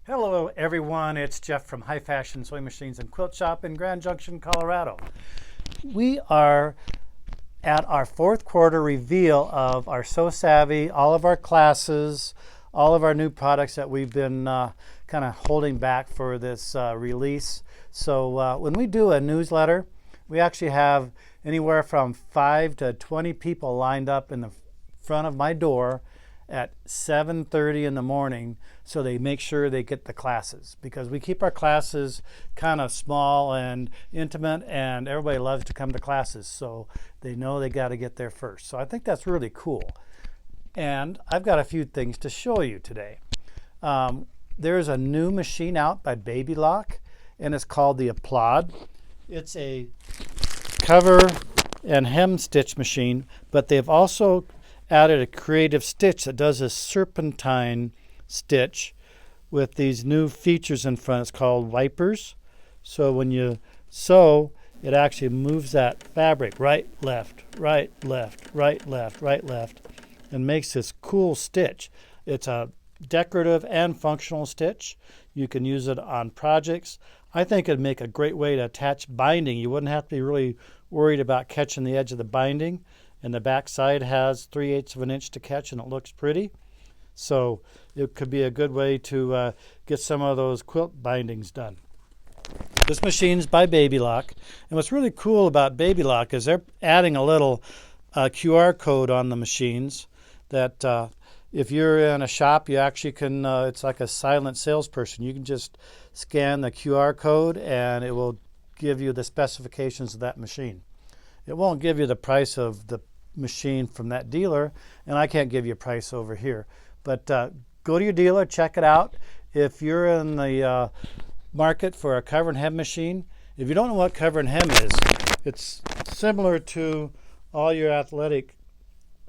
Hello everyone, it's Jeff from High Fashion Sewing Machines and Quilt Shop in Grand Junction, Colorado. We are at our fourth quarter reveal of our Sew Savvy, all of our classes, all of our new products that we've been kind of holding back for this release. So when we do a newsletter, we actually have anywhere from 5 to 20 people lined up in the front of my door at 7:30 in the morning, so they make sure they get the classes, because we keep our classes kind of small and intimate, and everybody loves to come to classes, so they know they got to get there first. So I think that's really cool. And I've got a few things to show you today. There's a new machine out by Baby Lock, and it's called the Applaud. It's a cover and hem stitch machine, but they've also added a creative stitch that does a serpentine stitch with these new features in front. It's called wipers. So when you sew, it actually moves that fabric right, left, right, left, right, left, right, left, and makes this cool stitch. It's a decorative and functional stitch. You can use it on projects. I think it'd make a great way to attach binding. You wouldn't have to be really worried about catching the edge of the binding. And the back side has 3/8 of an inch to catch, and it looks pretty. So it could be a good way to get some of those quilt bindings done. This machine's by Baby Lock. And what's really cool about Baby Lock is they're adding a little QR code on the machines that if you're in a shop, you actually can, it's like a silent salesperson. You can just scan the QR code and it will give you the specifications of that machine. It won't give you the price of the machine from that dealer, and I can't give you a price over here. But go to your dealer, check it out. If you're in the market for a cover and hem machine, if you don't know what cover and hem is, it's similar to all your athletic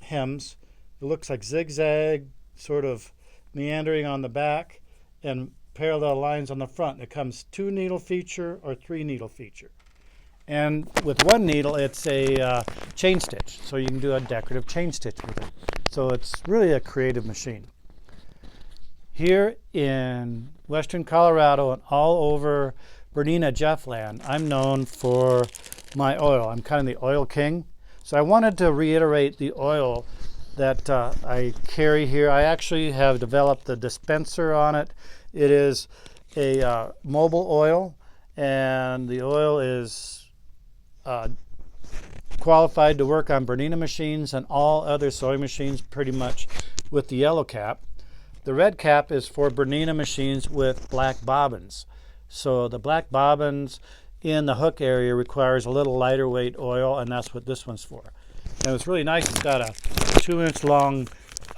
hems. It looks like zigzag, sort of meandering on the back, and parallel lines on the front. It comes 2 needle feature or 3 needle feature. And with 1 needle, it's a chain stitch. So you can do a decorative chain stitch with it. So it's really a creative machine. Here in Western Colorado and all over Bernina, Jeffland, I'm known for my oil. I'm kind of the oil king. So I wanted to reiterate the oil that I carry here. I actually have developed the dispenser on it. It is a mobile oil, and the oil is qualified to work on Bernina machines and all other sewing machines pretty much with the yellow cap. The red cap is for Bernina machines with black bobbins. So the black bobbins in the hook area requires a little lighter weight oil, and that's what this one's for. And it's really nice. It's got a 2-inch long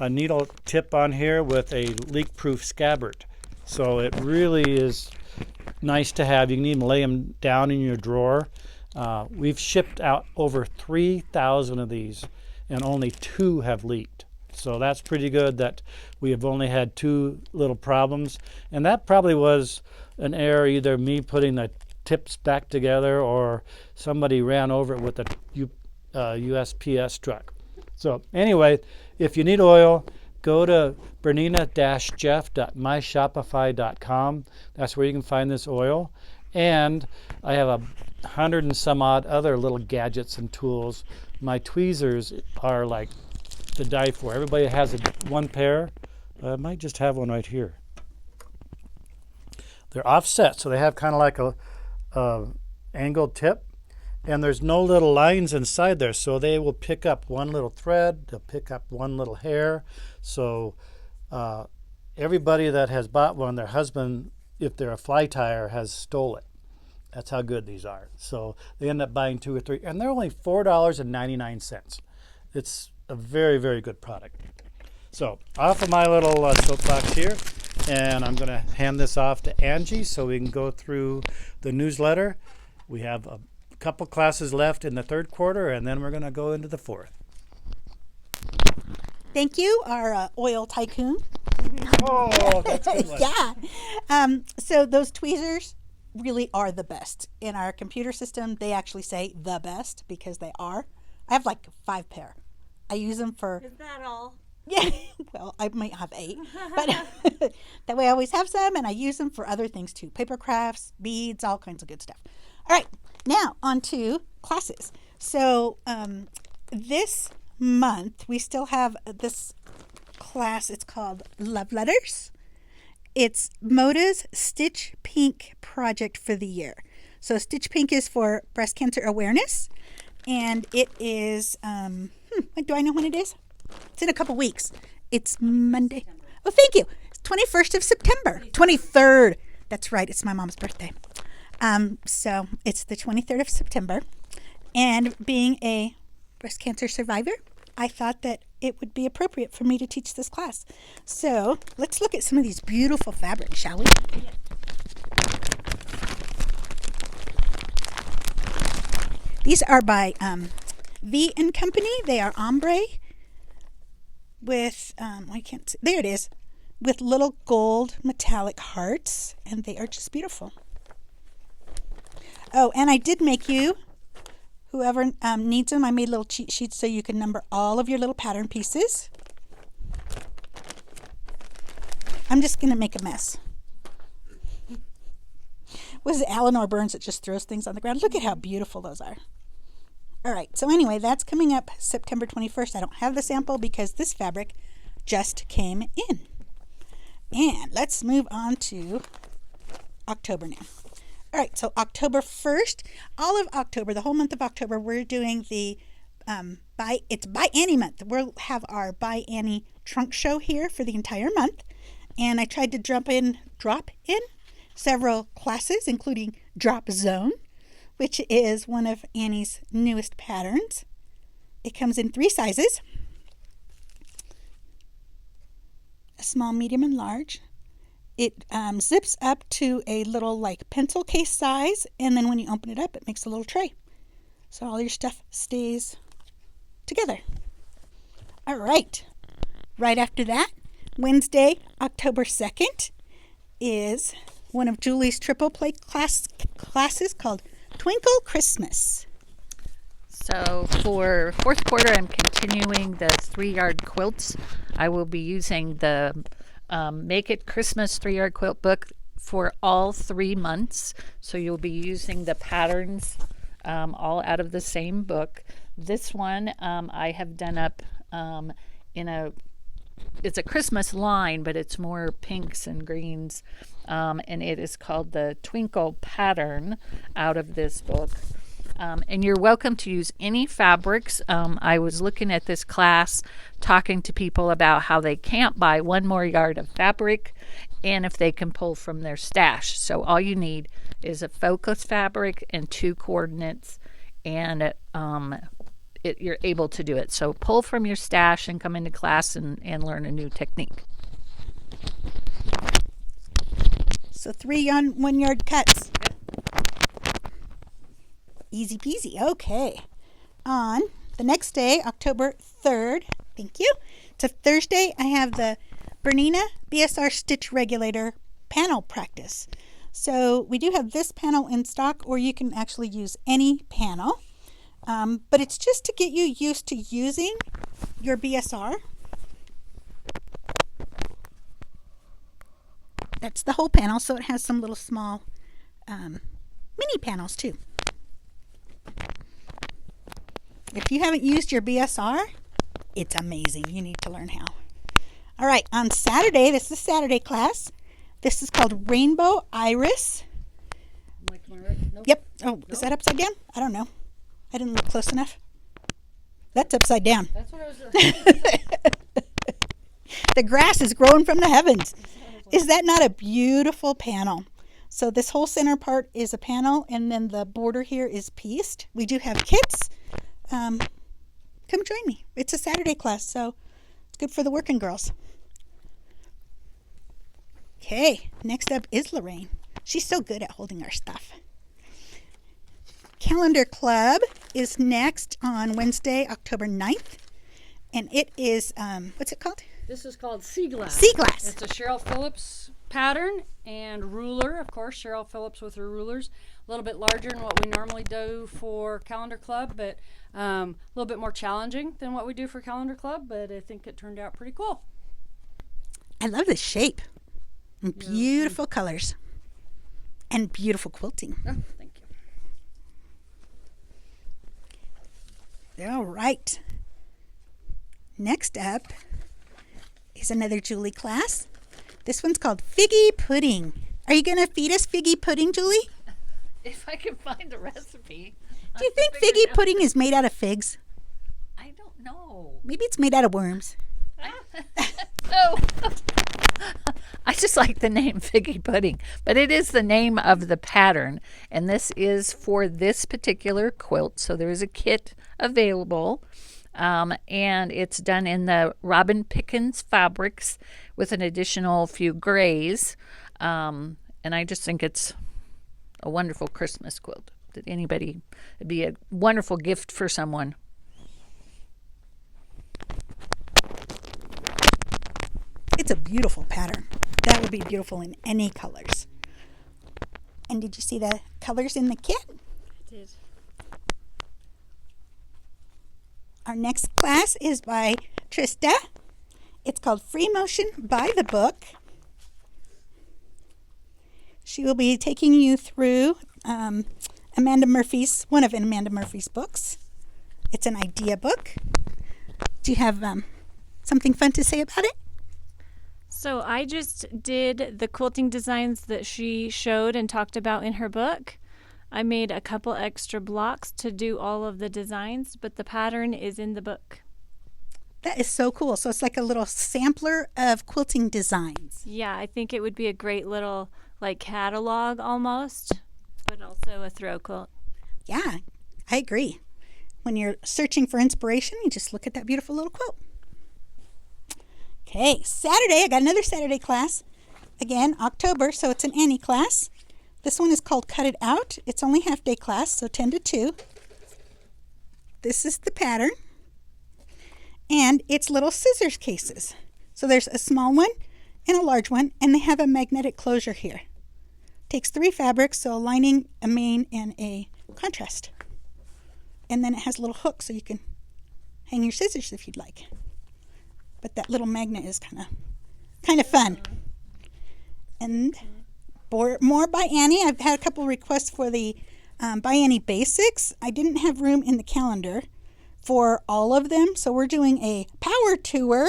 needle tip on here with a leak-proof scabbard. So it really is nice to have. You can even lay them down in your drawer. We've shipped out over 3,000 of these, and only 2 have leaked. So that's pretty good that we have only had 2 little problems. And that probably was an error, either me putting the tips back together or somebody ran over it with a USPS truck. So anyway, if you need oil, go to bernina-jeff.myshopify.com. That's where you can find this oil. And I have 100 and some odd other little gadgets and tools. My tweezers are like to die for. Everybody has one pair. I might just have one right here. They're offset, so they have kind of like a angled tip. And there's no little lines inside there, so they will pick up one little thread. They'll pick up one little hair. So everybody that has bought one, their husband, if they're a fly tire, has stole it. That's how good these are. So they end up buying 2 or 3, and they're only $4.99. It's a very, very good product. So off of my little soapbox here, and I'm going to hand this off to Angie so we can go through the newsletter. We have a couple classes left in the 3rd quarter, and then we're going to go into the 4th. Thank you, our oil tycoon. Oh, that's a good one. Yeah. So those tweezers really are the best. In our computer system, they actually say the best because they are. I have like 5 pair. I use them for... Is that all? Yeah, well, I might have 8, but that way I always have some, and I use them for other things too. Paper crafts, beads, all kinds of good stuff. All right, now on to classes. So this month we still have this class. It's called Love Letters. It's Moda's Stitch Pink project for the year. So Stitch Pink is for breast cancer awareness, and it is, do I know when it is? It's in a couple weeks. It's Monday. Oh, thank you. It's 21st of September. 23rd. That's right. It's my mom's birthday. So it's the 23rd of September. And being a breast cancer survivor, I thought that it would be appropriate for me to teach this class. So let's look at some of these beautiful fabrics, shall we? Yeah. These are by V & Company. They are ombre with, I can't see, there it is, with little gold metallic hearts, and they are just beautiful. Oh, and I did make you, whoever needs them, I made little cheat sheets so you can number all of your little pattern pieces. I'm just going to make a mess. Was it Eleanor Burns that just throws things on the ground? Look at how beautiful those are. All right, so anyway, that's coming up September 21st. I don't have the sample because this fabric just came in. And let's move on to October now. All right, so October 1st, all of October, the whole month of October, we're doing the it's By Annie month. We'll have our By Annie trunk show here for the entire month. And I tried to drop in several classes, including Drop Zone, which is one of Annie's newest patterns. It comes in 3 sizes: a small, medium, and large. It zips up to a little like pencil case size, and then when you open it up, it makes a little tray. So all your stuff stays together. All right. Right after that, Wednesday, October 2nd, is one of Julie's triple play classes called Twinkle Christmas. So for fourth quarter, I'm continuing the 3-yard quilts. I will be using the Make It Christmas 3-yard quilt book for all 3 months. So you'll be using the patterns all out of the same book. This one I have done up it's a Christmas line, but it's more pinks and greens. And it is called the Twinkle pattern out of this book. And you're welcome to use any fabrics. I was looking at this class, talking to people about how they can't buy 1 more yard of fabric and if they can pull from their stash. So all you need is a focus fabric and 2 coordinates, and you're able to do it. So pull from your stash and come into class and learn a new technique. So 3 1 yard cuts. Easy peasy. Okay. On the next day, October 3rd, thank you. It's a Thursday. I have the Bernina BSR Stitch Regulator panel practice. So we do have this panel in stock, or you can actually use any panel. But it's just to get you used to using your BSR. That's the whole panel, so it has some little small mini panels too. If you haven't used your BSR, it's amazing. You need to learn how. All right, on Saturday, this is Saturday class. This is called Rainbow Iris. Nope. Yep. Oh, nope. Is that upside down? I don't know. I didn't look close enough. That's upside down. That's what I was The grass is growing from the heavens. Is that not a beautiful panel? So this whole center part is a panel, and then the border here is pieced. We do have kits. Come join me. It's a Saturday class, so it's good for the working girls. Okay, next up is Lorraine. She's so good at holding our stuff. Calendar Club is next on Wednesday, October 9th. And it is, what's it called? This is called Seaglass. Seaglass. It's a Cheryl Phillips pattern and ruler, of course, Cheryl Phillips with her rulers. A little bit larger than what we normally do for Calendar Club, but a little bit more challenging than what we do for Calendar Club, but I think it turned out pretty cool. I love the shape. And beautiful colors. And beautiful quilting. Oh, thank you. All right. Next up is another Julie class. This one's called Figgy Pudding. Are you going to feed us figgy pudding, Julie? If I can find a recipe. Do you think figgy pudding is made out of figs? I don't know. Maybe it's made out of worms. No. I just like the name Figgy Pudding, but it is the name of the pattern, and this is for this particular quilt. So there is a kit available, and it's done in the Robin Pickens fabrics with an additional few grays, and I just think it's a wonderful Christmas quilt. That anybody, it'd be a wonderful gift for someone. It's a beautiful pattern. That would be beautiful in any colors. And did you see the colors in the kit? I did. Our next class is by Trista. It's called Free Motion by the Book. She will be taking you through one of Amanda Murphy's books. It's an idea book. Do you have something fun to say about it? So I just did the quilting designs that she showed and talked about in her book. I made a couple extra blocks to do all of the designs, but the pattern is in the book. That is so cool. So it's like a little sampler of quilting designs. Yeah, I think it would be a great little like catalog almost, but also a throw quilt. Yeah, I agree. When you're searching for inspiration, you just look at that beautiful little quilt. Okay, Saturday, I got another Saturday class. Again, October, so it's an Annie class. This one is called Cut It Out. It's only half-day class, so 10 to 2. This is the pattern. And it's little scissors cases. So there's a small one and a large one, and they have a magnetic closure here. Takes 3 fabrics, so a lining, a main, and a contrast. And then it has a little hook so you can hang your scissors if you'd like. But that little magnet is kind of fun. And more by Annie. I've had a couple requests for the by Annie Basics. I didn't have room in the calendar for all of them, so we're doing a power tour,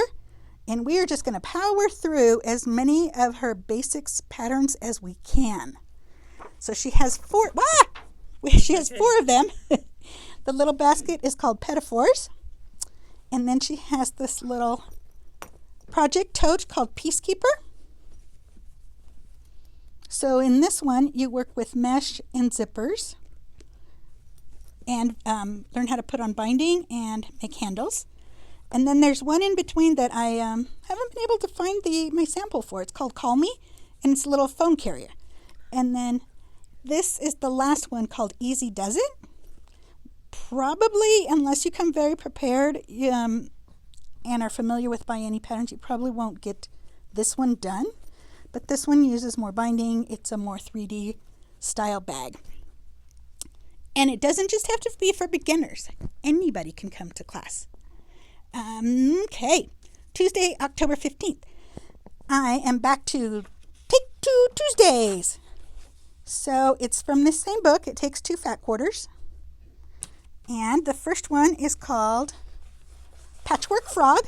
and we are just going to power through as many of her basics patterns as we can. So she has 4. She has 4 of them. The little basket is called Petafores, and then she has this little project tote called Peacekeeper. So in this one, you work with mesh and zippers and learn how to put on binding and make handles. And then there's one in between that I haven't been able to find my sample for. It's called Call Me, and it's a little phone carrier. And then this is the last one called Easy Does It. Probably, unless you come very prepared and are familiar with by Annie patterns, you probably won't get this one done. But this one uses more binding. It's a more 3D style bag. And it doesn't just have to be for beginners. Anybody can come to class. Okay, Tuesday, October 15th. I am back to Take 2 Tuesdays. So it's from this same book. It takes 2 fat quarters. And the first one is called Patchwork Frog.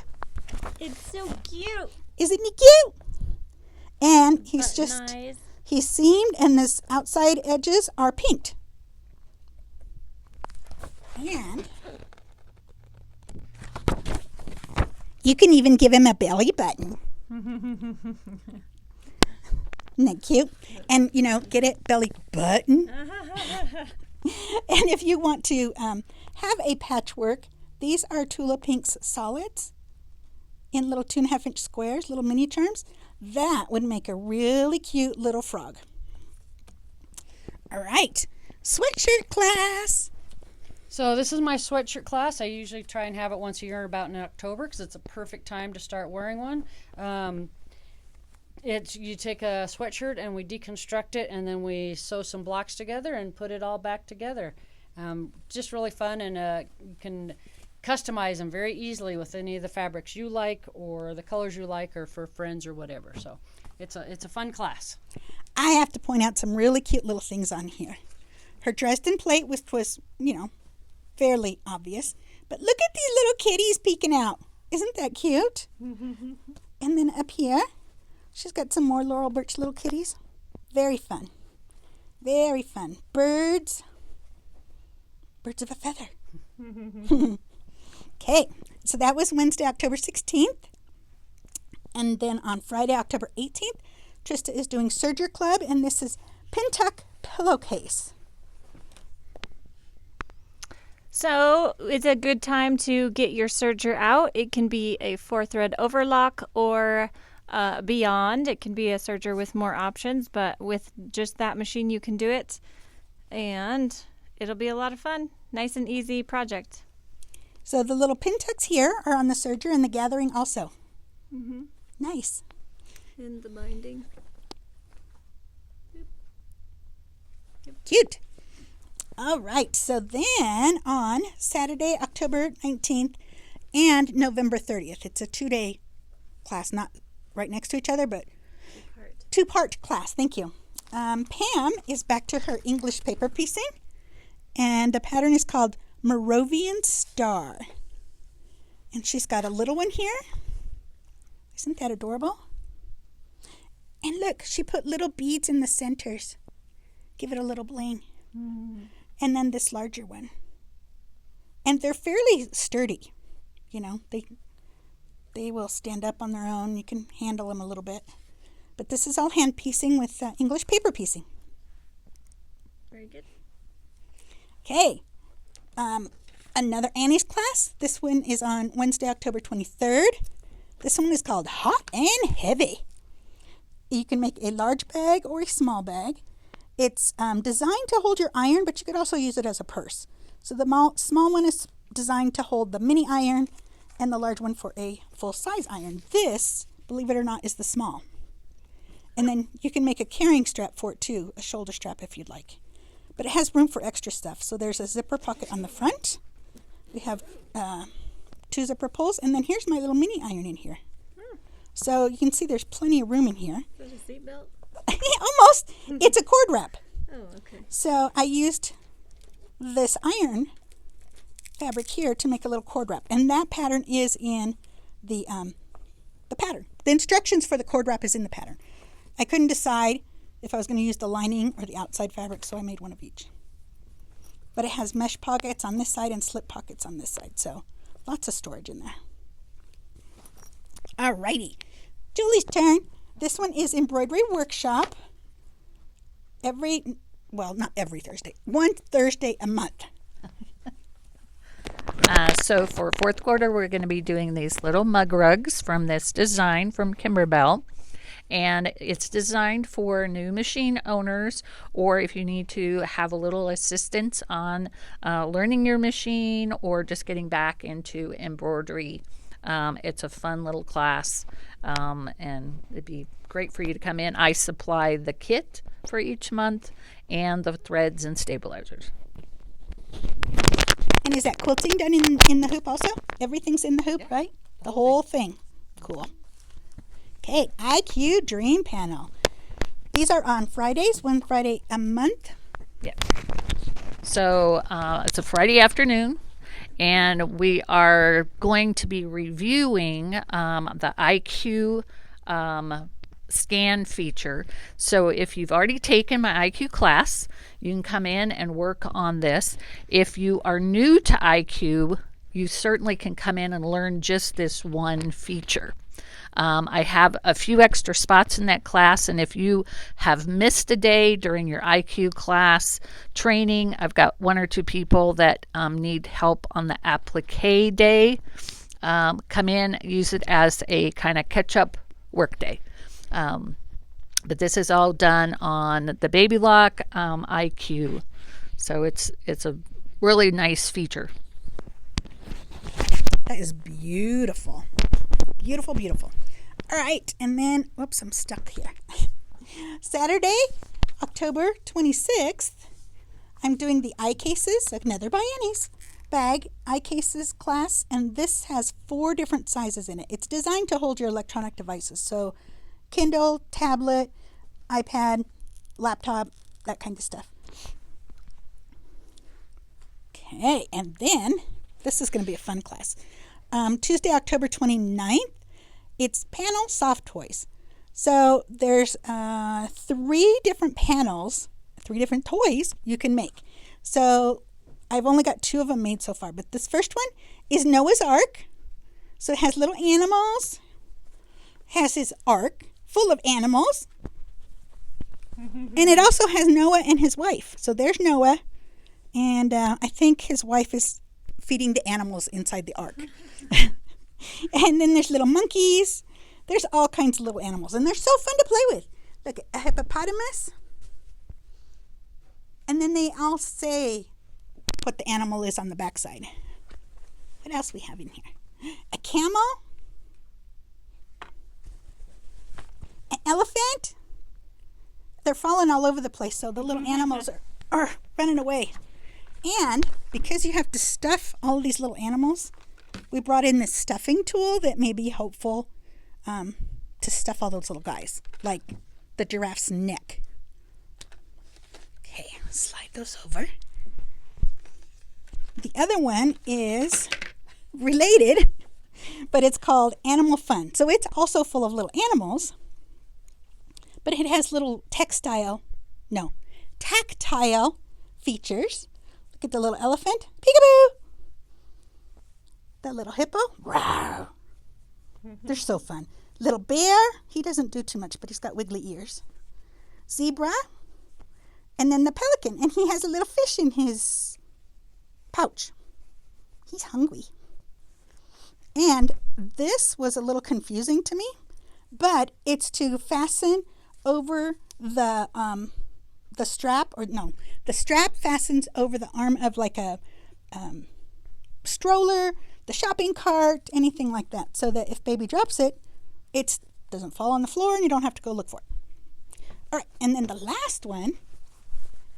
It's so cute. Isn't he cute? And he's Nice. he's seamed, and his outside edges are pinked. And you can even give him a belly button. Isn't that cute? And, get it, belly button. And if you want to have a patchwork, these are Tula Pink's solids in little 2.5-inch squares, little mini charms. That would make a really cute little frog. All right, Sweatshirt Class. So this is my sweatshirt class. I usually try and have it once a year about in October because it's a perfect time to start wearing one. You take a sweatshirt and we deconstruct it, and then we sew some blocks together and put it all back together. Just really fun, and you can customize them very easily with any of the fabrics you like or the colors you like, or for friends or whatever. So it's a fun class. I have to point out some really cute little things on here. Her Dresden plate, which was, fairly obvious. But look at these little kitties peeking out. Isn't that cute? And then up here, she's got some more Laurel Birch little kitties. Very fun. Very fun. Birds. Birds of a feather. Okay, so that was Wednesday, October 16th. And then on Friday, October 18th, Trista is doing Serger Club, and this is Pintuck Pillowcase. So it's a good time to get your serger out. It can be a 4-thread overlock or beyond. It can be a serger with more options, but with just that machine you can do it. And it'll be a lot of fun. Nice and easy project. So the little pin tucks here are on the serger and the gathering also. Mm-hmm. Nice. And the binding. Cute. All right, so then on Saturday, October 19th and November 30th, it's a 2-day class, not right next to each other, but two-part class. Thank you. Pam is back to her English paper piecing, and the pattern is called Morovian Star. And she's got a little one here. Isn't that adorable? And look, she put little beads in the centers. Give it a little bling. Mm. And then this larger one. And they're fairly sturdy. They will stand up on their own. You can handle them a little bit. But this is all hand piecing with English paper piecing. Very good. Okay. Another Annie's class. This one is on Wednesday, October 23rd. This one is called Hot and Heavy. You can make a large bag or a small bag. It's designed to hold your iron, but you could also use it as a purse. So the small one is designed to hold the mini iron, and the large one for a full-size iron. This, believe it or not, is the small. And then you can make a carrying strap for it too, a shoulder strap if you'd like. But it has room for extra stuff. So there's a zipper pocket on the front. We have 2 zipper pulls, and then here's my little mini iron in here. So you can see there's plenty of room in here. Is that a seatbelt? Almost. It's a cord wrap. Oh, okay. So I used this iron fabric here to make a little cord wrap, and that pattern is in the pattern. The instructions for the cord wrap is in the pattern. I couldn't decide if I was going to use the lining or the outside fabric, so I made one of each. But it has mesh pockets on this side and slip pockets on this side, so lots of storage in there. Alrighty, Julie's turn. This one is Embroidery Workshop. Not every Thursday. One Thursday a month. So for 4th quarter, we're going to be doing these little mug rugs from this design from Kimberbell. And it's designed for new machine owners, or if you need to have a little assistance on learning your machine or just getting back into embroidery. It's a fun little class, and it'd be great for you to come in. I supply the kit for each month and the threads and stabilizers. And is that quilting done in the hoop also? Everything's in the hoop, yeah. Right? The whole thing. Cool. Okay, IQ Dream Panel. These are on Fridays, one Friday a month. Yeah. So it's a Friday afternoon, and we are going to be reviewing the IQ scan feature. So if you've already taken my IQ class, you can come in and work on this. If you are new to IQ, you certainly can come in and learn just this one feature. I have a few extra spots in that class, and if you have missed a day during your IQ class training, I've got 1 or 2 people that need help on the applique day. Come in, use it as a kind of catch-up work day. But this is all done on the Baby Lock IQ, so it's a really nice feature. That is beautiful. Beautiful, beautiful. All right, and then, whoops, I'm stuck here. Saturday, October 26th, I'm doing the eye cases, another by Annie's bag, eye cases class, and this has 4 different sizes in it. It's designed to hold your electronic devices, so Kindle, tablet, iPad, laptop, that kind of stuff. Okay, and then, this is going to be a fun class. Tuesday, October 29th, it's panel soft toys. So there's 3 different panels, 3 different toys you can make. So I've only got 2 of them made so far, but this first one is Noah's Ark. So it has little animals, has his ark full of animals, and it also has Noah and his wife. So there's Noah, and I think his wife is feeding the animals inside the ark. And then there's little monkeys. There's all kinds of little animals, and they're so fun to play with. Look, a hippopotamus. And then they all say what the animal is on the backside. What else we have in here? A camel. An elephant. They're falling all over the place, so the little animals are running away. And because you have to stuff all these little animals, we brought in this stuffing tool that may be helpful to stuff all those little guys, like the giraffe's neck. Okay, slide those over. The other one is related, but it's called Animal Fun. So it's also full of little animals, but it has little tactile features. Look at the little elephant, peekaboo. The little hippo, rawr. They're so fun. Little bear, he doesn't do too much, but he's got wiggly ears. Zebra, and then the pelican, and he has a little fish in his pouch. He's hungry. And this was a little confusing to me, but it's to fasten over the strap, the strap fastens over the arm of like a stroller, the shopping cart, anything like that, so that if baby drops it, it doesn't fall on the floor and you don't have to go look for it. All right, and then the last one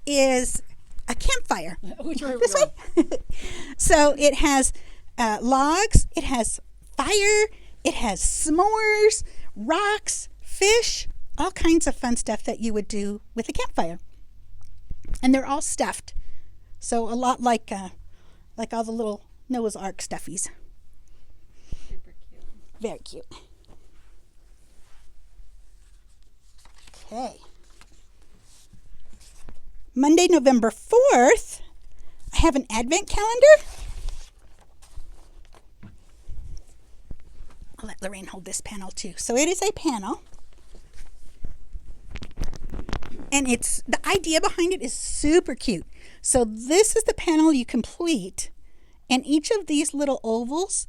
is a campfire. Which way This way. So it has logs, it has fire, it has s'mores, rocks, fish, all kinds of fun stuff that you would do with a campfire. And they're all stuffed. So a lot like all the little Noah's Ark stuffies. Super cute. Very cute. Okay. Monday, November 4th, I have an advent calendar. I'll let Lorraine hold this panel too. So it is a panel. And the idea behind it is super cute. So this is the panel you complete. And each of these little ovals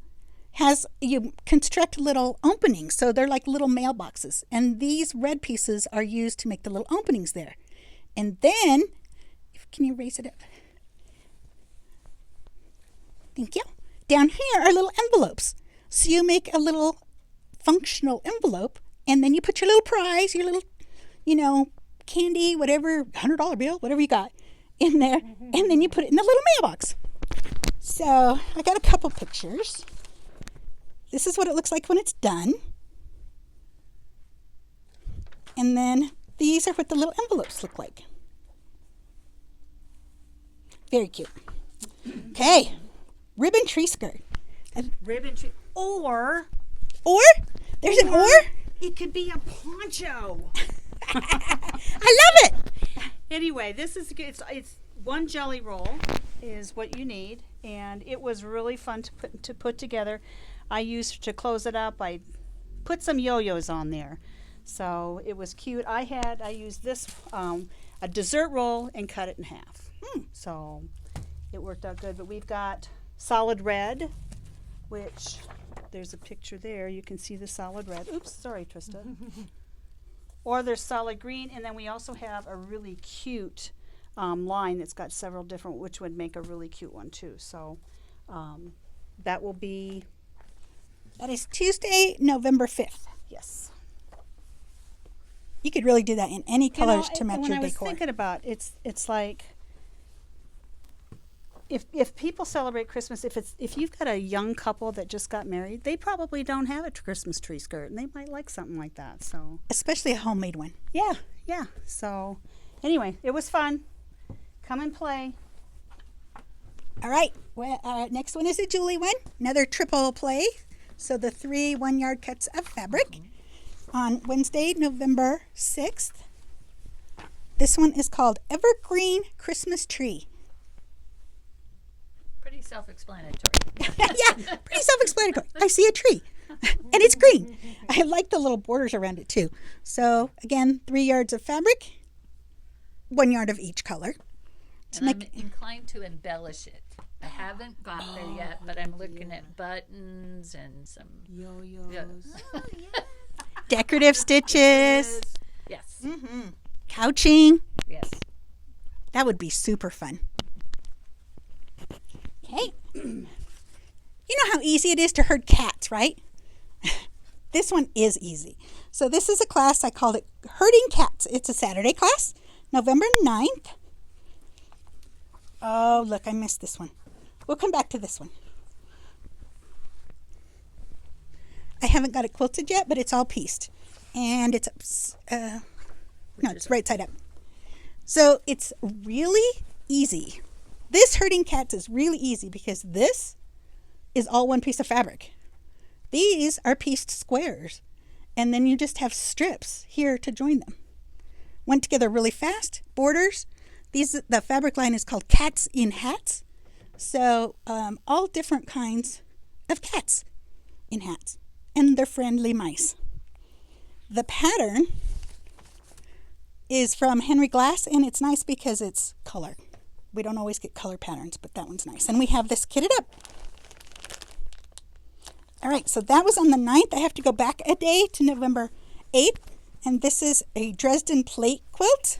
you construct little openings. So they're like little mailboxes. And these red pieces are used to make the little openings there. And then, can you raise it up? Thank you. Down here are little envelopes. So you make a little functional envelope, and then you put your little prize, your little, candy, whatever, $100 bill, whatever you got in there, and then you put it in the little mailbox. So I got a couple pictures. This is what it looks like when it's done. And then these are what the little envelopes look like. Very cute. Okay, ribbon tree skirt. Ribbon tree. Or There's an or? it could be a poncho. I love it. Anyway, this is it's one jelly roll is what you need, and it was really fun to put together. I used to close it up. I put some yo-yos on there, so it was cute. I used this a dessert roll and cut it in half. So it worked out good. But we've got solid red, which there's a picture there. You can see the solid red. Oops, sorry, Trista. Or there's solid green, and then we also have a really cute line that's got several different, which would make a really cute one too. So that will be. That is Tuesday, November 5th. Yes. You could really do that in any colors to match when your I was decor. thinking about it's like if people celebrate Christmas, if you've got a young couple that just got married, they probably don't have a Christmas tree skirt, and they might like something like that. So Especially a homemade one. yeah. So anyway, it was fun. Come and play. All right. Well, next one is a Julie one. Another triple play. So the 3 1-yard cuts of fabric on Wednesday, November 6th. This one is called Evergreen Christmas Tree. Pretty self-explanatory. Yeah, pretty self-explanatory. I see a tree, and it's green. I like the little borders around it too. So again, 3 yards of fabric, 1 yard of each color. To And I'm make inclined to embellish it. I haven't got there yet, but I'm looking at buttons and some Yo-yos. decorative stitches, Yes. couching. Yes. That would be super fun. Okay. You know how easy it is to herd cats, right? This one is easy. So this is a class, I called it Herding Cats. It's a Saturday class, November 9th. Oh, look, I missed this one. We'll come back to this one. I haven't got it quilted yet, but it's all pieced. And it's, no, it's right side up. So it's really easy. This herding cats is really easy because this is all one piece of fabric. These are pieced squares. And then you just have strips here to join them. Went together really fast. Borders. The fabric line is called Cats in Hats. So all different kinds of cats in hats. And they're friendly mice. The pattern is from Henry Glass, and it's nice because it's color. We don't always get color patterns, but that one's nice. And we have this kitted up. All right, so that was on the 9th. I have to go back a day to November 8th. And this is a Dresden plate quilt.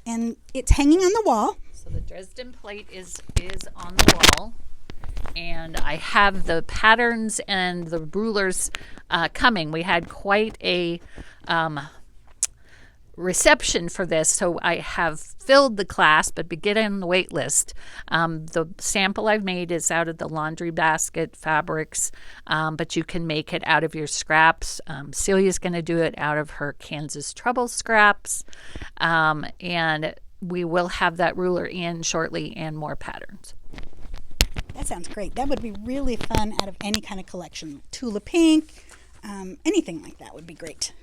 And it's hanging on the wall. So the Dresden plate is on the wall. And I have the patterns and the rulers coming. We had quite a reception for this, so I have filled the class, but get on the wait list. The sample I've made is out of the laundry basket fabrics, but you can make it out of your scraps. Celia's going to do it out of her Kansas Trouble scraps, and we will have that ruler in shortly and more patterns. That sounds great. That would be really fun out of any kind of collection. Tula Pink, anything like that would be great.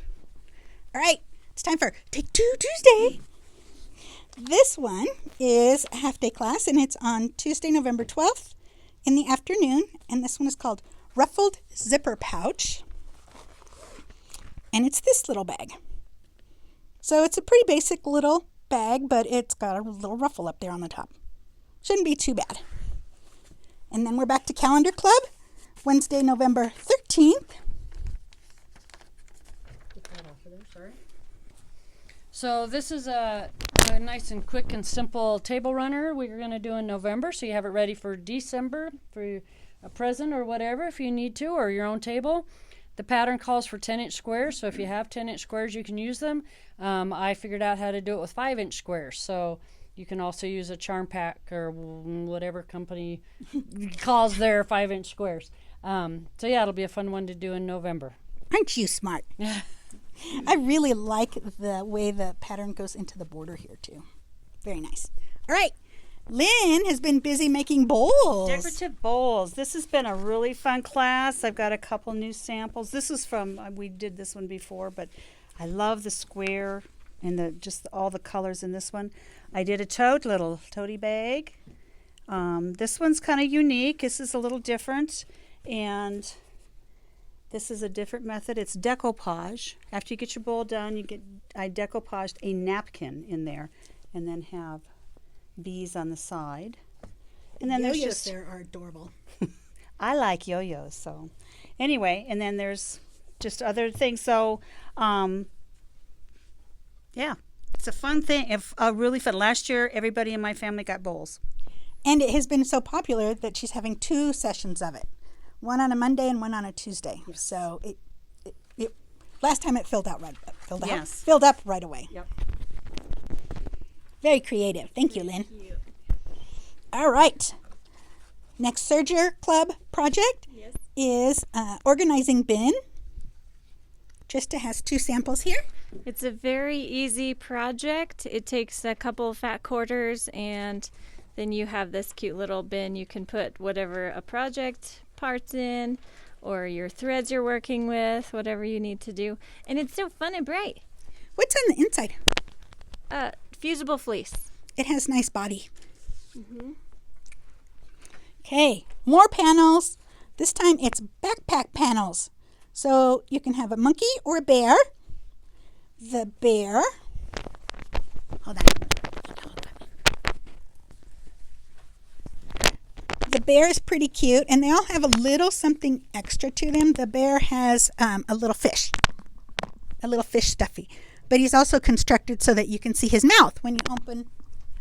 All right, it's time for Take Two Tuesday. This one is a half-day class, and it's on Tuesday, November 12th in the afternoon. And this one is called Ruffled Zipper Pouch. And it's this little bag. So it's a pretty basic little bag, but it's got a little ruffle up there on the top. Shouldn't be too bad. And then we're back to Calendar Club, Wednesday, November 13th. So this is a nice and quick and simple table runner we're going to do in November, so you have it ready for December for a present or whatever if you need to, or your own table. The pattern calls for 10-inch squares, so if you have 10-inch squares, you can use them. I figured out how to do it with 5-inch squares, so you can also use a charm pack or whatever company calls their 5-inch squares. So yeah, it'll be a fun one to do in November. Aren't you smart? I really like the way the pattern goes into the border here too. Very nice. All right. Lynn has been busy making bowls. Decorative bowls. This has been a really fun class. I've got a couple new samples. This is from, we did this one before, but I love the square and just all the colors in this one. I did a little toady bag. This one's kind of unique. This is a little different, and this is a different method. It's decoupage. After you get your bowl done, I decoupaged a napkin in there, and then have bees on the side. And then there's just there are adorable. I like yo-yos, so anyway, and then there's just other things. So, yeah, it's a fun thing. Really fun. Last year, everybody in my family got bowls. And it has been so popular that she's having 2 sessions of it. One on a Monday and one on a Tuesday. Yes. So Last time it filled up Yes. right away. Yep. Very creative. Thank you, Lynn. All right. Next Serger Club project is organizing bin. Trista has 2 samples here. It's a very easy project. It takes a couple of fat quarters, and then you have this cute little bin. You can put whatever a project parts in, or your threads you're working with, whatever you need to do. And it's so fun and bright. What's on the inside? Fusible fleece. It has nice body. Okay, more panels. This time it's backpack panels. So you can have a monkey or a bear. The bear. Hold on. The bear is pretty cute, and they all have a little something extra to them. The bear has a little fish stuffy. But he's also constructed so that you can see his mouth. When you open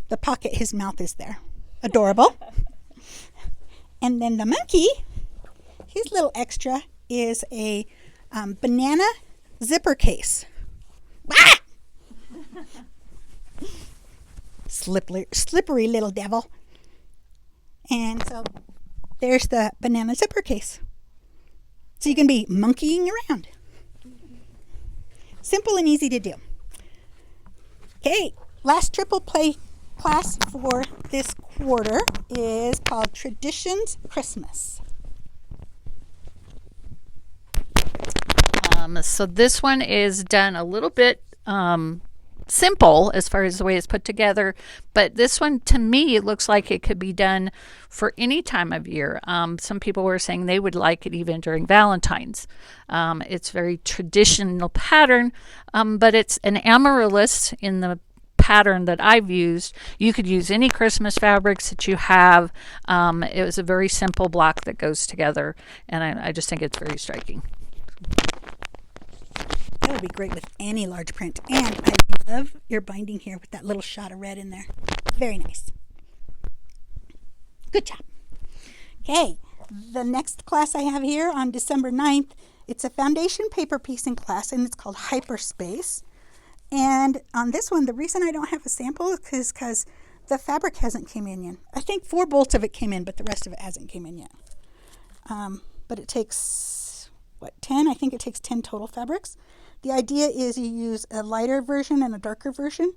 the pocket, his mouth is there. Adorable. And then the monkey, his little extra is a banana zipper case. Ah! Slippery little devil. And so there's the banana zipper case. So you can be monkeying around. Simple and easy to do. Okay, last triple play class for this quarter is called Traditions Christmas. So this one is done a little bit simple as far as the way it's put together, but this one to me it looks like it could be done for any time of year. Some people were saying they would like it even during Valentine's. It's very traditional pattern, but it's an amaryllis in the pattern that I've used. You could use any Christmas fabrics that you have. It was a very simple block that goes together, and I just think it's very striking. That would be great with any large print. And I love your binding here with that little shot of red in there. Very nice. Good job. Okay, the next class I have here on December 9th, it's a foundation paper piecing class, and it's called Hyperspace. And on this one, the reason I don't have a sample is because the fabric hasn't came in yet. I think 4 bolts of it came in, but the rest of it hasn't came in yet. But it takes, 10? I think it takes 10 total fabrics. The idea is you use a lighter version and a darker version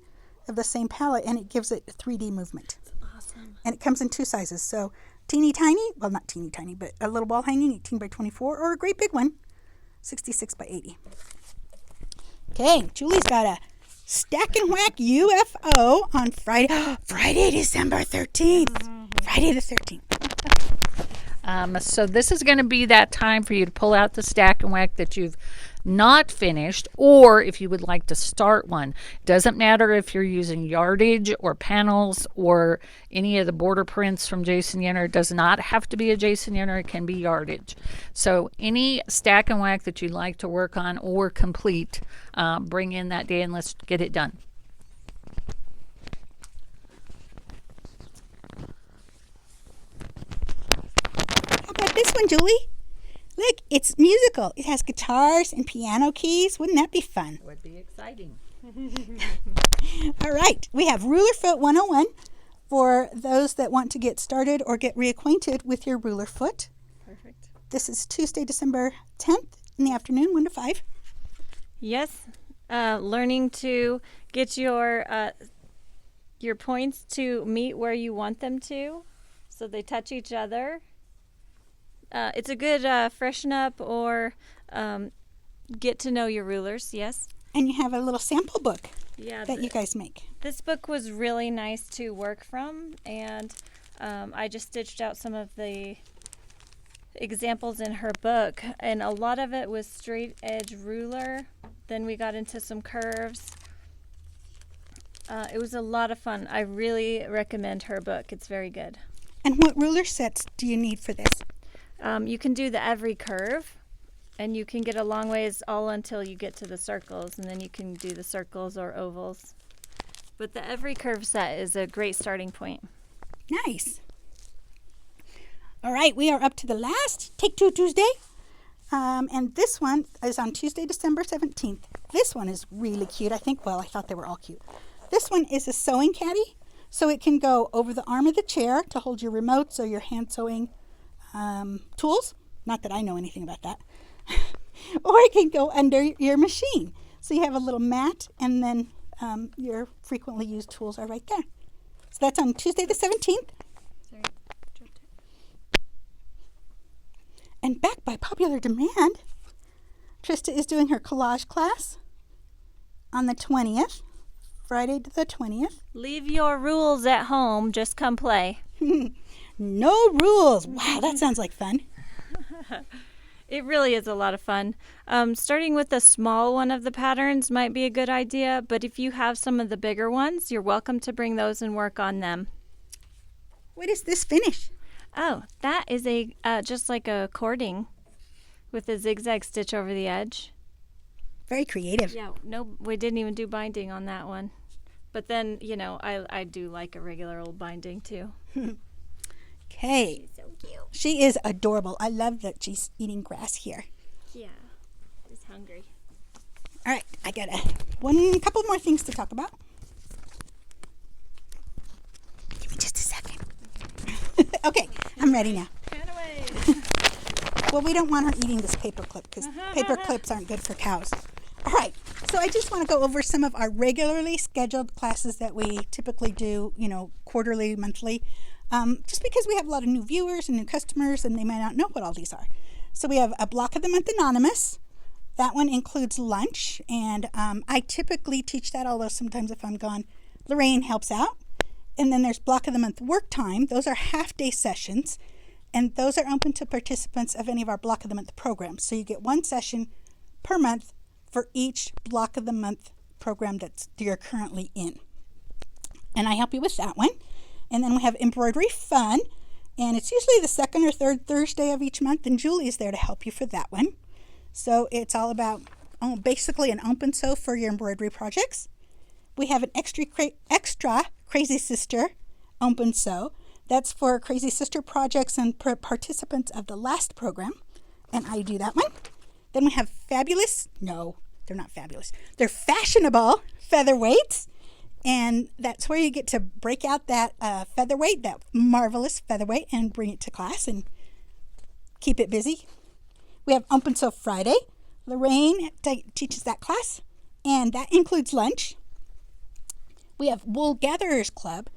of the same palette, and it gives it a 3D movement. That's awesome. And it comes in 2 sizes. So teeny tiny, well not teeny tiny, but a little wall hanging, 18 by 24, or a great big one, 66 by 80. Okay, Julie's got a Stack and Whack UFO on Friday, December 13th. Friday the 13th. So this is going to be that time for you to pull out the Stack and Whack that you've not finished, or if you would like to start one. Doesn't matter if you're using yardage or panels or any of the border prints from Jason Yenner. It does not have to be a Jason Yenner. It can be yardage. So any Stack and Whack that you'd like to work on or complete, bring in that day and let's get it done. How about this one, Julie? Look, it's musical. It has guitars and piano keys. Wouldn't that be fun? Would be exciting. All right. We have Ruler Foot 101 for those that want to get started or get reacquainted with your ruler foot. Perfect. This is Tuesday, December 10th in the afternoon, 1 to 5. Yes. Learning to get your points to meet where you want them to, so they touch each other. It's a good freshen up or get to know your rulers, yes. And you have a little sample book Yeah, that you guys make. this book was really nice to work from, and I just stitched out some of the examples in her book, and a lot of it was straight edge ruler. Then we got into some curves. It was a lot of fun. I really recommend her book. It's very good. And what ruler sets do you need for this? You can do the every curve, and you can get a long ways all until you get to the circles, and then you can do the circles or ovals. But the every curve set is a great starting point. Nice. All right, we are up to the last Take Two Tuesday. And this one is on Tuesday, December 17th. This one is really cute. I thought they were all cute. This one is a sewing caddy. So it can go over the arm of the chair to hold your remotes or your hand sewing tools. Not that I know anything about that. Or it can go under your machine. So you have a little mat, and then your frequently used tools are right there. So that's on Tuesday the 17th. Sorry. And back by popular demand, Trista is doing her collage class on the 20th, Friday the 20th. Leave your rules at home. Just come play. No rules. Wow, that sounds like fun. It really is a lot of fun. Starting with the small one of the patterns might be a good idea, but if you have some of the bigger ones, you're welcome to bring those and work on them. What is this finish? Oh, that is a just like a cording with a zigzag stitch over the edge. Very creative. Yeah, no, we didn't even do binding on that one. But then, I do like a regular old binding too. Okay. She's so cute. She is adorable. I love that she's eating grass here. Yeah, she's hungry. All right, I got couple more things to talk about. Give me just a second. Okay, I'm ready now. Run away. Well, we don't want her eating this paper clip because paper clips aren't good for cows. All right, so I just want to go over some of our regularly scheduled classes that we typically do, quarterly, monthly, just because we have a lot of new viewers and new customers and they might not know what all these are. So we have a Block of the Month Anonymous. That one includes lunch, and I typically teach that, although sometimes if I'm gone, Lorraine helps out. And then there's Block of the Month Work Time. Those are half-day sessions, and those are open to participants of any of our Block of the Month programs. So you get one session per month for each Block of the Month program that you're currently in. And I help you with that one. And then we have Embroidery Fun, and it's usually the second or third Thursday of each month, and Julie is there to help you for that one. So it's all about basically an open sew for your embroidery projects. We have an extra Crazy Sister open sew. That's for Crazy Sister projects and participants of the last program, and I do that one. Then we have no, they're not fabulous. They're fashionable featherweights, and that's where you get to break out that featherweight, that marvelous featherweight, and bring it to class and keep it busy. We have Open Sew Friday. Lorraine teaches that class, and that includes lunch. We have Wool Gatherers Club.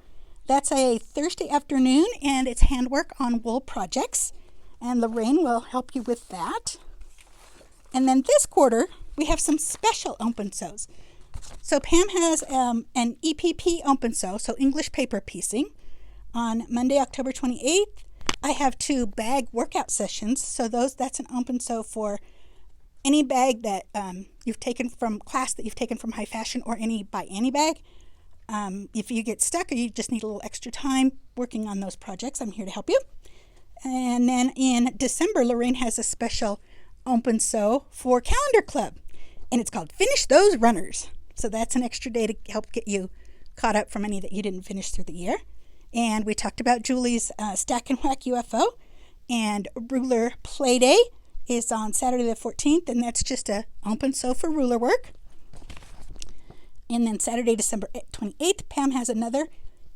That's a Thursday afternoon, and it's handwork on wool projects, and Lorraine will help you with that. And then this quarter, we have some special open sews. So Pam has an EPP open sew, so English paper piecing, on Monday, October 28th. I have 2 bag workout sessions, so that's an open sew for any bag that you've taken from class, that you've taken from high fashion, or any bag. If you get stuck or you just need a little extra time working on those projects, I'm here to help you. And then in December, Lorraine has a special open sew for Calendar Club, and it's called Finish Those Runners. So that's an extra day to help get you caught up from any that you didn't finish through the year. And we talked about Julie's Stack and Whack UFO, and Ruler Play Day is on Saturday the 14th, and that's just a open sew for ruler work. And then Saturday, December 28th, Pam has another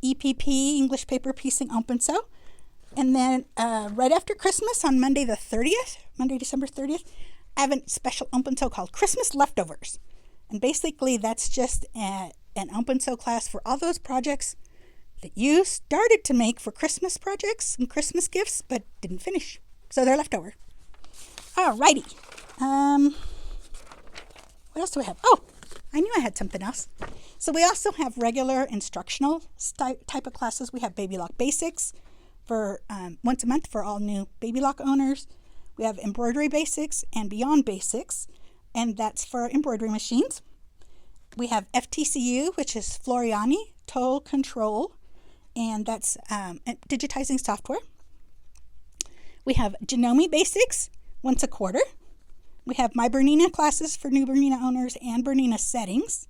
EPP, English paper piecing open sew. And then right after Christmas, on Monday, December 30th, I have a special open sew called Christmas Leftovers. And basically, that's just an open sew class for all those projects that you started to make for Christmas projects and Christmas gifts, but didn't finish. So they're leftover. Alrighty. What else do we have? Oh, I knew I had something else. So we also have regular instructional type of classes. We have Baby Lock Basics for once a month for all new Baby Lock owners. We have Embroidery Basics and Beyond Basics, and that's for embroidery machines. We have FTCU, which is Floriani Total Control, and that's digitizing software. We have Janome Basics once a quarter. We have My Bernina classes for new Bernina owners and Bernina settings.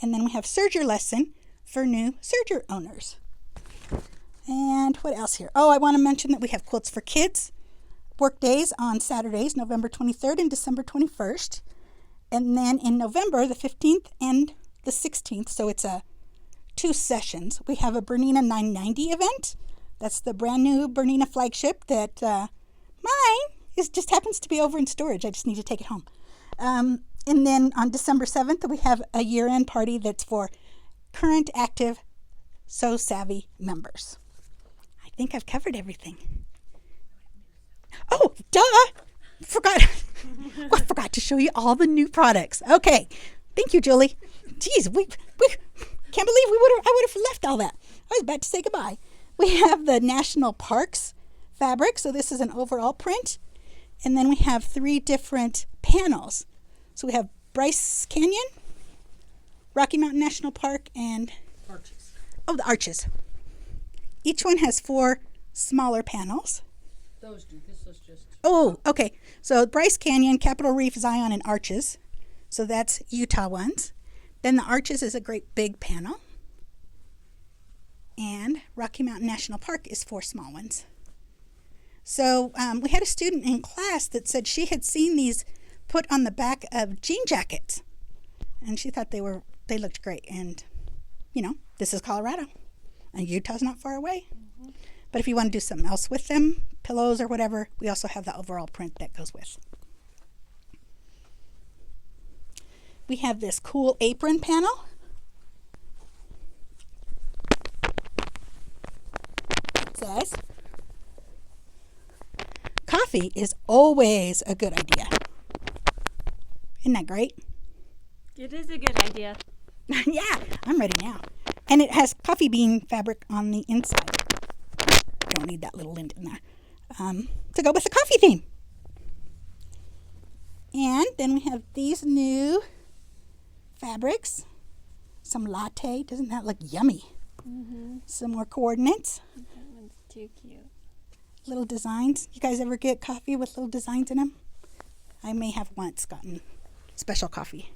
And then we have Serger lesson for new serger owners. And what else here? Oh, I want to mention that we have Quilts for Kids. work days on Saturdays, November 23rd and December 21st. And then in November, the 15th and the 16th, so it's 2 sessions, we have a Bernina 990 event. That's the brand new Bernina flagship that mine just happens to be over in storage. I just need to take it home. And then on December 7th, we have a year-end party that's for current active So Savvy members. I think I've covered everything. Oh, duh! I forgot to show you all the new products. Okay, thank you, Julie. Jeez, we can't believe I would have left all that. I was about to say goodbye. We have the National Parks fabric, so this is an overall print. And then we have 3 different panels. So we have Bryce Canyon, Rocky Mountain National Park, and Arches. Oh, the arches. Each one has 4 smaller panels. Those do. This is just. Oh, okay. So Bryce Canyon, Capitol Reef, Zion, and Arches. So that's Utah ones. Then the Arches is a great big panel. And Rocky Mountain National Park is 4 small ones. So we had a student in class that said she had seen these put on the back of jean jackets. And she thought they looked great. And, this is Colorado. And Utah's not far away. Mm-hmm. But if you want to do something else with them, pillows or whatever, we also have the overall print that goes with. We have this cool apron panel. It says, coffee is always a good idea. Isn't that great? It is a good idea. Yeah, I'm ready now. And it has coffee bean fabric on the inside. Don't need that little lint in there. To go with the coffee theme. And then we have these new fabrics. Some latte. Doesn't that look yummy? Mm-hmm. Some more coordinates. That one's too cute. Little designs. You guys ever get coffee with little designs in them? I may have once gotten special coffee.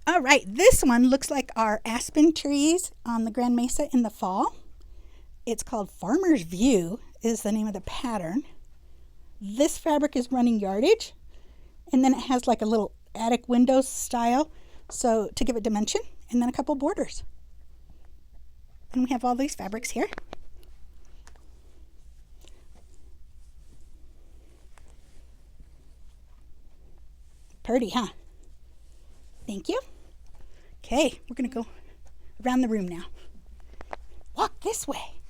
All right, this one looks like our aspen trees on the Grand Mesa in the fall. It's called Farmer's View is the name of the pattern. This fabric is running yardage, and then it has like a little attic window style, so to give it dimension, and then a couple borders. And we have all these fabrics here. Pretty, huh? Thank you. Okay, we're going to go around the room now. Walk this way.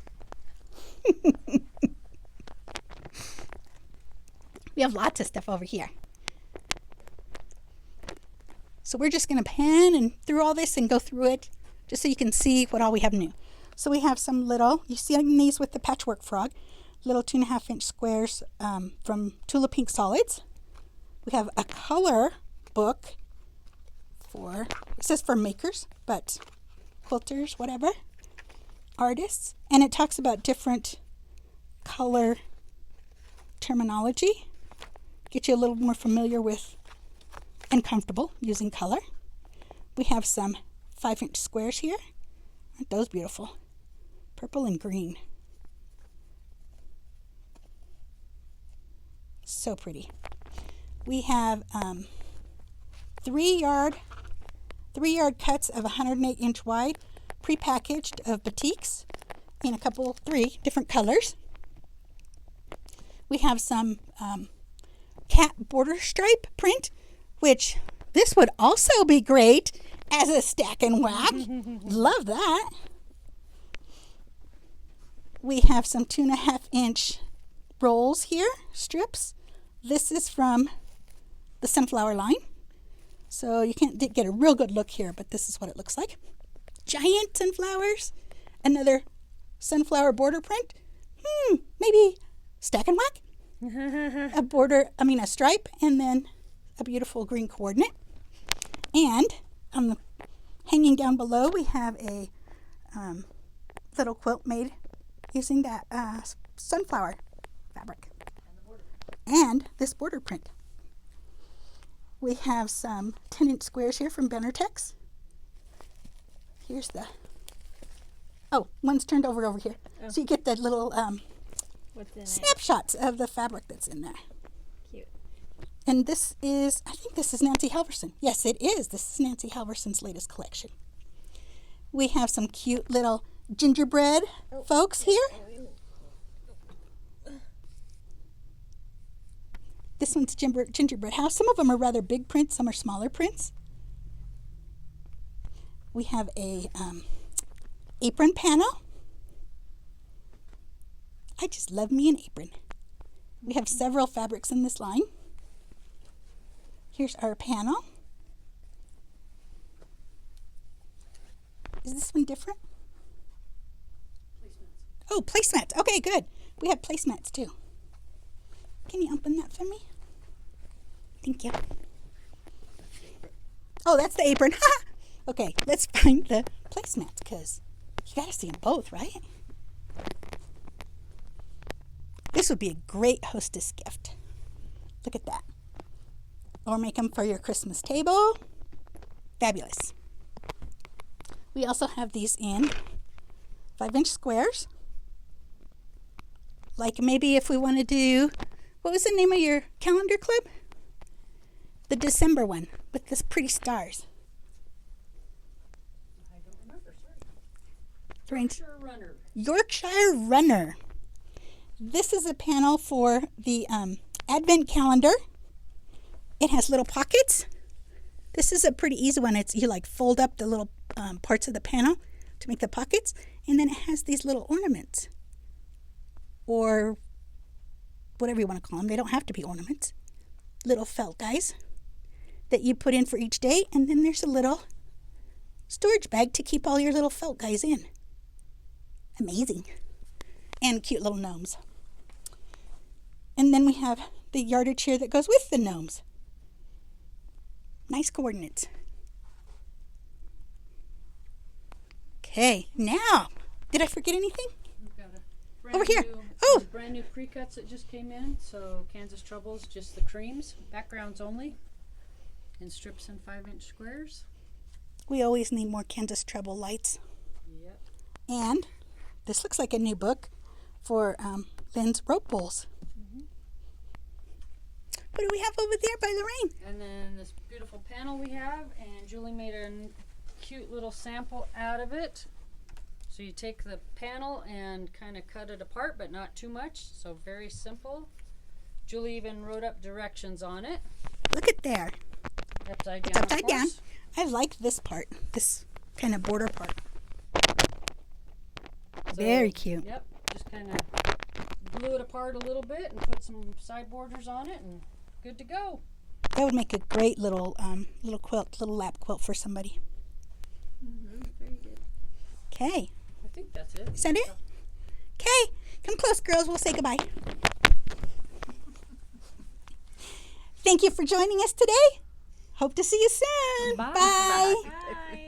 We have lots of stuff over here. So we're just going to pan and through all this and go through it just so you can see what all we have new. So we have some little, you see these with the Patchwork Frog, little 2.5-inch squares from Tula Pink Solids. We have a color book it says for makers, but quilters, whatever, artists. And it talks about different color terminology. Get you a little more familiar with and comfortable using color. We have some 5-inch squares here. Aren't those beautiful? Purple and green. So pretty. We have 3-yard cuts of 108-inch wide, prepackaged of batiks in 3 different colors. We have some cat border stripe print, which this would also be great as a stack and whack. Love that. We have some 2.5-inch rolls here, strips. This is from the sunflower line. So you can't get a real good look here, but this is what it looks like. Giant sunflowers. Another sunflower border print. Maybe stack and whack. A stripe, and then a beautiful green coordinate. And on the hanging down below, we have a little quilt made using that sunflower fabric. And this border print. We have some 10-inch squares here from Benartex. Here's the, one's turned over here. Oh. So you get that little What's in it? snapshots of the fabric that's in there. Cute. And this is, I think this is Nancy Halverson. Yes, it is. This is Nancy Halverson's latest collection. We have some cute little gingerbread folks here. This one's gingerbread house. Some of them are rather big prints, some are smaller prints. We have a apron panel. I just love me an apron. We have several fabrics in this line. Here's our panel. Is this one different? Oh, placemats. Okay, good. We have placemats too. Can you open that for me? Thank you. Oh, that's the apron. Okay, let's find the placemats because you got to see them both, right? This would be a great hostess gift. Look at that. Or make them for your Christmas table. Fabulous. We also have these in 5-inch squares. Like maybe if we want to do, what was the name of your calendar club? The December one with this pretty stars. I don't remember, sorry. Range- Yorkshire Runner. Yorkshire Runner. This is a panel for the Advent calendar. It has little pockets. This is a pretty easy one. It's you like fold up the little parts of the panel to make the pockets, and then it has these little ornaments, or whatever you want to call them. They don't have to be ornaments. Little felt guys that you put in for each day, and then there's a little storage bag to keep all your little felt guys in. Amazing. And cute little gnomes. And then we have the yardage chair that goes with the gnomes. Nice coordinates. Okay, now, did I forget anything? We've got a brand Over here. new- Oh. brand new pre-cuts that just came in. So Kansas Troubles, just the creams, backgrounds only, in strips and 5-inch squares. We always need more Kansas treble lights. Yep. And this looks like a new book for Lynn's rope bowls. What do we have over there by Lorraine? And then this beautiful panel we have, and Julie made a cute little sample out of it. So you take the panel and kind of cut it apart, but not too much. So very simple. Julie even wrote up directions on it. Look at there. Upside down. It's of upside down. course. I like this part, this kind of border part. So, Very cute. Yep. Just kind of glue it apart a little bit and put some side borders on it, and good to go. That would make a great little little quilt, little lap quilt for somebody. Very good. Okay, I think that's it. is that it? Okay, come close, girls. We'll say goodbye. Thank you for joining us today. Hope to see you soon. Bye. Bye. Bye.